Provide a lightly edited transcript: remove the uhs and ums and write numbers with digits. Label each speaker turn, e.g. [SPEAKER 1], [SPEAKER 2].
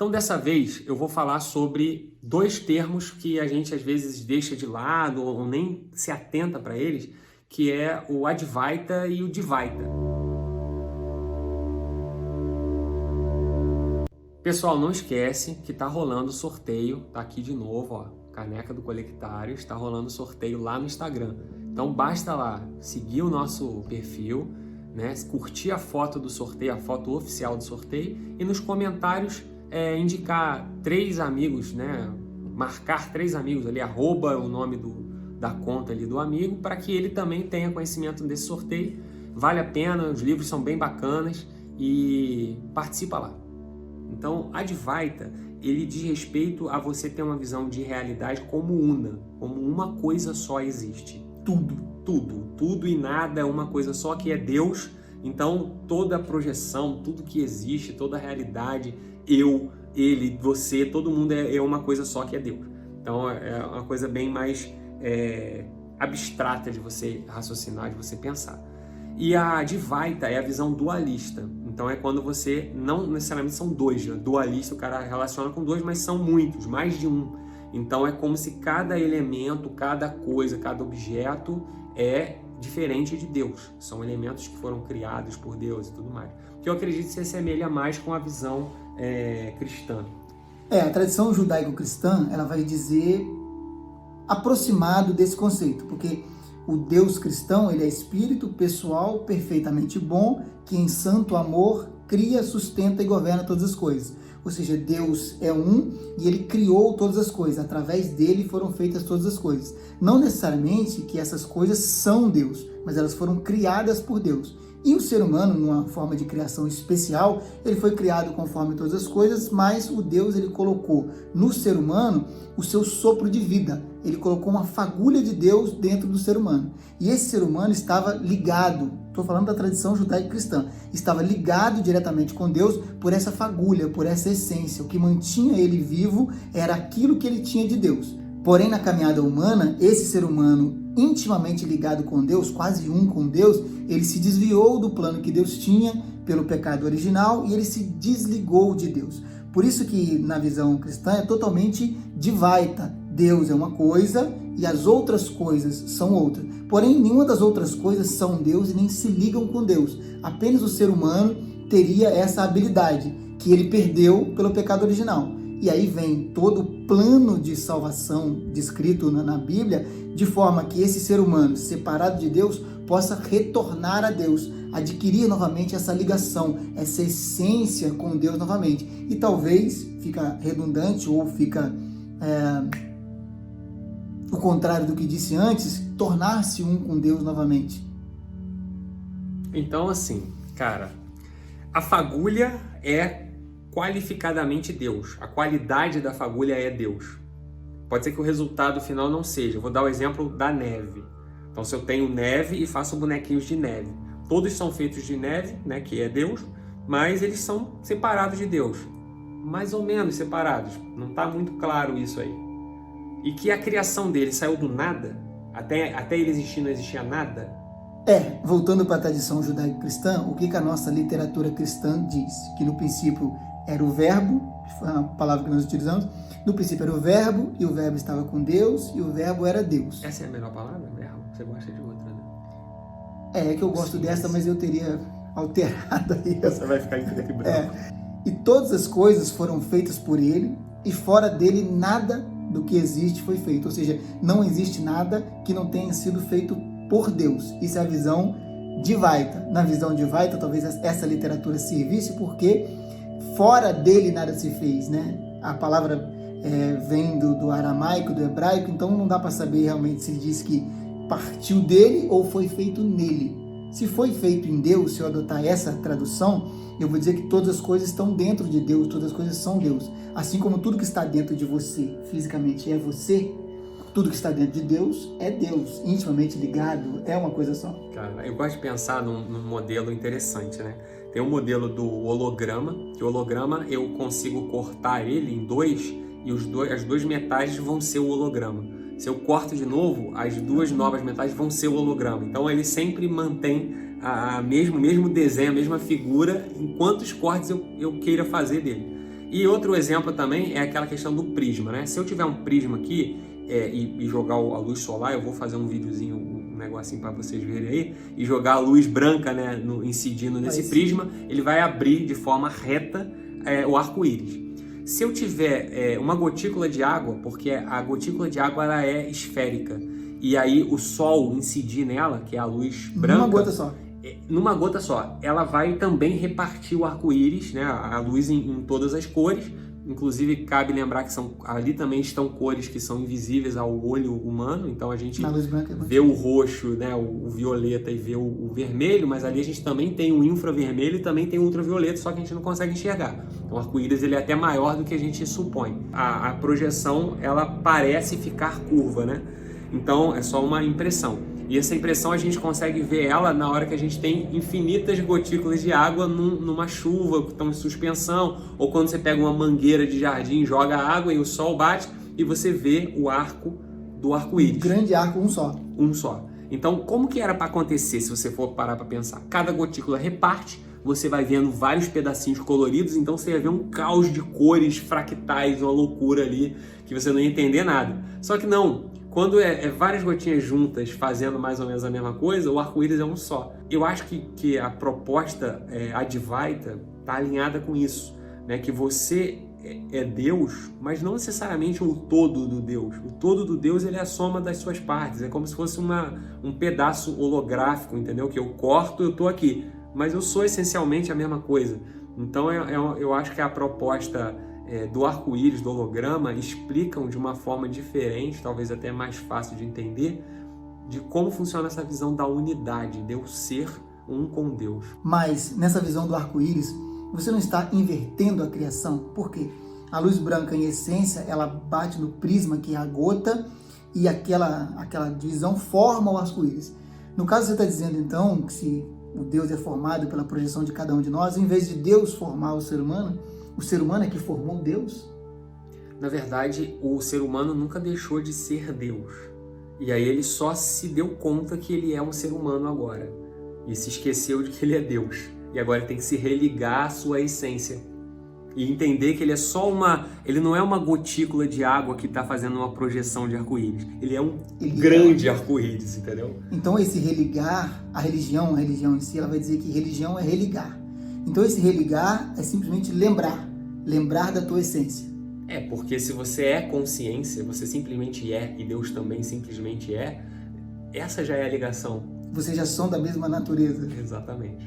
[SPEAKER 1] Então, dessa vez, eu vou falar sobre dois termos que a gente às vezes deixa de lado ou nem se atenta para eles, que é o Advaita e o Dvaita. Pessoal, não esquece que tá rolando sorteio, tá aqui de novo, ó, caneca do Colectário, está rolando sorteio lá no Instagram. Então basta lá seguir o nosso perfil, né, curtir a foto do sorteio, a foto oficial do sorteio e nos comentários indicar 3 amigos, né, marcar 3 amigos ali, arroba o nome da conta ali do amigo, para que ele também tenha conhecimento desse sorteio. Vale a pena, os livros são bem bacanas e participa lá. Então, Advaita, ele diz respeito a você ter uma visão de realidade como una, como uma coisa só existe. Tudo e nada é uma coisa só, que é Deus. Então, toda a projeção, tudo que existe, toda a realidade, eu, ele, você, todo mundo é uma coisa só, que é Deus. Então, é uma coisa bem mais abstrata de você raciocinar, de você pensar. E a Advaita é a visão dualista. Então é quando você, não necessariamente são dois, né? Dualista o cara relaciona com dois, mas são muitos, mais de um. Então é como se cada elemento, cada coisa, cada objeto é diferente de Deus. São elementos que foram criados por Deus e tudo mais. Que eu acredito que se assemelha mais com a visão cristã.
[SPEAKER 2] A tradição judaico-cristã, ela vai dizer aproximado desse conceito, porque o Deus cristão, ele é espírito pessoal, perfeitamente bom, que em santo amor cria, sustenta e governa todas as coisas. Ou seja, Deus é um e ele criou todas as coisas. Através dele foram feitas todas as coisas. Não necessariamente que essas coisas são Deus, mas elas foram criadas por Deus. E o ser humano, numa forma de criação especial, ele foi criado conforme todas as coisas, mas o Deus, ele colocou no ser humano o seu sopro de vida. Ele colocou uma fagulha de Deus dentro do ser humano. E esse ser humano estava ligado, estou falando da tradição judaico-cristã, estava ligado diretamente com Deus por essa fagulha, por essa essência. O que mantinha ele vivo era aquilo que ele tinha de Deus. Porém, na caminhada humana, esse ser humano intimamente ligado com Deus, quase um com Deus, ele se desviou do plano que Deus tinha pelo pecado original e ele se desligou de Deus. Por isso que na visão cristã é totalmente Dvaita. Deus é uma coisa e as outras coisas são outra. Porém, nenhuma das outras coisas são Deus e nem se ligam com Deus. Apenas o ser humano teria essa habilidade que ele perdeu pelo pecado original. E aí vem todo o plano de salvação descrito na Bíblia, de forma que esse ser humano, separado de Deus, possa retornar a Deus, adquirir novamente essa ligação, essa essência com Deus novamente. E talvez, fica redundante ou fica o contrário do que disse antes, tornar-se um com Deus novamente.
[SPEAKER 1] Então, assim, cara, a fagulha é qualificadamente Deus. A qualidade da fagulha é Deus. Pode ser que o resultado final não seja. Eu vou dar o exemplo da neve. Então, se eu tenho neve e faço bonequinhos de neve, todos são feitos de neve, né, que é Deus, mas eles são separados de Deus. Mais ou menos separados. Não está muito claro isso aí. E que a criação dele saiu do nada, até ele existir não existia nada.
[SPEAKER 2] Voltando para a tradição judaico-cristã, o que a nossa literatura cristã diz? Que no princípio era o verbo, que foi a palavra que nós utilizamos. No princípio era o verbo, e o verbo estava com Deus, e o verbo era Deus.
[SPEAKER 1] Essa é a melhor palavra, verbo? Você gosta de outra, né?
[SPEAKER 2] É que eu gosto dessa, mas eu teria alterado aí.
[SPEAKER 1] Você vai ficar em preto e branco.
[SPEAKER 2] E todas as coisas foram feitas por ele, e fora dele nada do que existe foi feito. Ou seja, não existe nada que não tenha sido feito por Deus. Isso é a visão Dvaita. Na visão Dvaita, talvez essa literatura servisse porque fora dele nada se fez, né? A palavra vem do aramaico, do hebraico, então não dá para saber realmente se ele diz que partiu dele ou foi feito nele. Se foi feito em Deus, se eu adotar essa tradução, eu vou dizer que todas as coisas estão dentro de Deus, todas as coisas são Deus. Assim como tudo que está dentro de você, fisicamente, é você, tudo que está dentro de Deus é Deus, intimamente ligado, é uma coisa só.
[SPEAKER 1] Cara, eu gosto de pensar num modelo interessante, né? Tem um modelo do holograma, que o holograma eu consigo cortar ele em dois, e as duas metades vão ser o holograma. Se eu corto de novo, as duas novas metades vão ser o holograma. Então ele sempre mantém o mesmo desenho, a mesma figura, em quantos cortes eu queira fazer dele. E outro exemplo também é aquela questão do prisma, né? Se eu tiver um prisma aqui e jogar a luz solar, eu vou fazer um videozinho, um negocinho para vocês verem aí, e jogar a luz branca, né, incidindo nesse prisma, ele vai abrir de forma reta o arco-íris. Se eu tiver uma gotícula de água, porque a gotícula de água ela é esférica, e aí o sol incidir nela, que é a luz branca... Numa gota só, ela vai também repartir o arco-íris, né, a luz em todas as cores. Inclusive, cabe lembrar que ali também estão cores que são invisíveis ao olho humano. Então, a gente vê o roxo, né, o violeta e vê o vermelho, mas ali a gente também tem o infravermelho e também tem o ultravioleta, só que a gente não consegue enxergar. Então, o arco-íris ele é até maior do que a gente supõe. A projeção, ela parece ficar curva, né? Então, é só uma impressão. E essa impressão a gente consegue ver ela na hora que a gente tem infinitas gotículas de água numa chuva que estão em suspensão, ou quando você pega uma mangueira de jardim, joga água e o sol bate e você vê o arco do arco-íris.
[SPEAKER 2] Um grande arco, um só.
[SPEAKER 1] Um só. Então, como que era para acontecer se você for parar para pensar? Cada gotícula reparte, você vai vendo vários pedacinhos coloridos, então você ia ver um caos de cores fractais, uma loucura ali, que você não ia entender nada. Só que não. Quando várias gotinhas juntas fazendo mais ou menos a mesma coisa, o arco-íris é um só. Eu acho que a proposta Advaita está alinhada com isso, né? Que você é Deus, mas não necessariamente o todo do Deus. O todo do Deus ele é a soma das suas partes. É como se fosse um pedaço holográfico, entendeu? Que eu corto, eu estou aqui. Mas eu sou essencialmente a mesma coisa. Então eu acho que a proposta... do arco-íris, do holograma, explicam de uma forma diferente, talvez até mais fácil de entender, de como funciona essa visão da unidade, de eu ser um com Deus.
[SPEAKER 2] Mas nessa visão do arco-íris, você não está invertendo a criação? Por quê? A luz branca, em essência, ela bate no prisma, que é a gota, e aquela divisão forma o arco-íris. No caso, você está dizendo, então, que se o Deus é formado pela projeção de cada um de nós, em vez de Deus formar o ser humano é que formou Deus?
[SPEAKER 1] Na verdade, o ser humano nunca deixou de ser Deus. E aí ele só se deu conta que ele é um ser humano agora. E se esqueceu de que ele é Deus. E agora ele tem que se religar à sua essência. E entender que ele é só ele não é uma gotícula de água que está fazendo uma projeção de arco-íris. Ele é um grande arco-íris, entendeu?
[SPEAKER 2] Então esse religar, a religião em si, ela vai dizer que religião é religar. Então esse religar é simplesmente lembrar da tua essência.
[SPEAKER 1] Porque se você é consciência, você simplesmente é, e Deus também simplesmente é, essa já é a ligação.
[SPEAKER 2] Vocês já são da mesma natureza.
[SPEAKER 1] Exatamente.